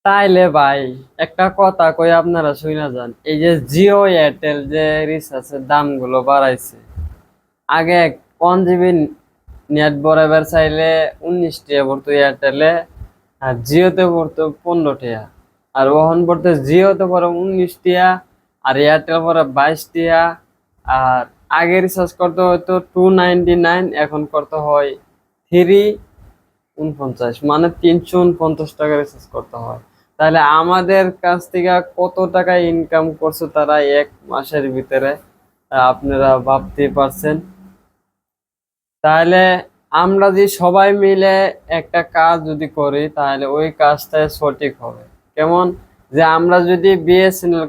তাইলে ভাই একটা কথা কই আপনারা শুনা যান। এই যে জিও এয়ারটেল যে রিচার্জের দামগুলো বাড়াইছে, আগে 1 GB নেট ভরাবার চাইলে 19 টাকা পড়তো এয়ারটেলে, আর জিওতে পড়তো 15 টাকা। আর ওহন পড়তে জিওতে পড়ে 19 টাকা, আর এয়ারটেল পড়ে 22 টাকা। আর আগে রিচার্জ করতে হয়তো 299, এখন করতে হয় 349, মানে 349 টাকা রিচার্জ করতে হয়। তাহলে আমাদের কাছ থেকে কত টাকা ইনকাম করছে তারা এক মাসের ভিতরে, আপনারা ভাবতে পারছেন। তাহলে আমরা যদি সবাই মিলে একটা কাজ যদি করি, তাহলে ওই কাজটাই সঠিক হবে। কেমন? যে আমরা যদি বিএসএনএল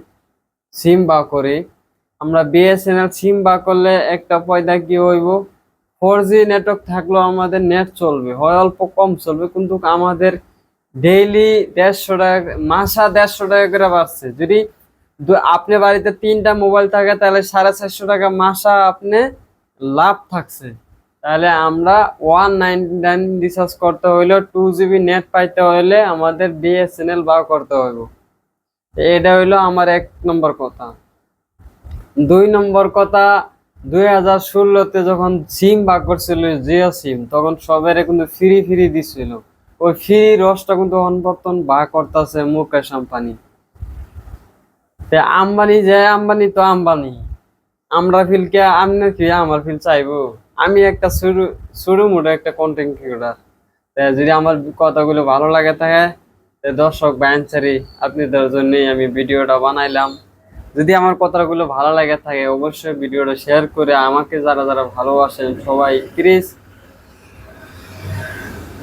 সিম বা করি, আমরা বিএসএনএল সিম বা করলে একটা পয়দা কি হইব, 4G নেটওয়ার্ক থাকলেও আমাদের নেট চলবে, হয় অল্প কম চলবে, কিন্তু আমাদের ডেইলি 150 টাকা, মাসা 150 টাকা করে বাড়ছে। যদি আপনি বাড়িতে 3টা মোবাইল থাকে, তাহলে 450 টাকা মাসা আপনি লাভ থাকছে। তাহলে আমরা 199 রিচার্জ করতে হইলে, 2 GB নেট পাইতে হইলে আমাদের বিএসএনএল বা করতে হইব। এটা হইলো আমার 1 নম্বর কথা। 2 নম্বর কথা, 2016-তে যখন সিম বা করছিল জিও সিম, তখন সবাই কিন্তু ফ্রি ফ্রি দিছিল। ওই ফ্রি রসটা কিন্তু বর্তমান বা করতেছে মুকেশ আম্বানি। আম্বানি যায়, আম্বানি তো আম্বানি, আমরা ফিল কে আমনে কি আমার ফিল চাইবো? আমি একটা শুরু শুরু মোটো একটা কন্টেন্ট ক্রিয়েটর। যদি আমার কথাগুলো ভালো লাগে থাকে, দর্শক বাইনসারি আপনাদের জন্যই আমি ভিডিওটা বানাইলাম। যদি আমার কথাগুলো ভালো লাগে থাকে, অবশ্যই ভিডিওটা শেয়ার করে আমাকে যারা যারা ভালোবাসেন সবাই প্লিজ,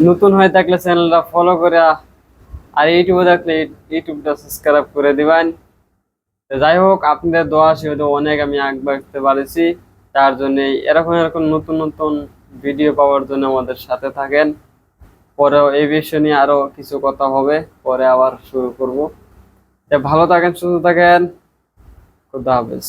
নতুন হয়ে থাকলে চ্যানেলটা ফলো করে, আর ইউটিউবে থাকলে ইউটিউবটা সাবস্ক্রাইব করে দিবেন। যাই হোক, আপনাদের দোয়া আশীর্বাদে অনেক আমি আগ বাড়তে পারেছি। তার জন্য এরকম এরকম নতুন নতুন ভিডিও পাওয়ার জন্য আমাদের সাথে থাকেন। পরেও এই বিষয় নিয়ে আরো কিছু কথা হবে, পরে আবার শুরু করব। ভালো থাকেন, সুস্থ থাকেন, খুদা হাফেজ।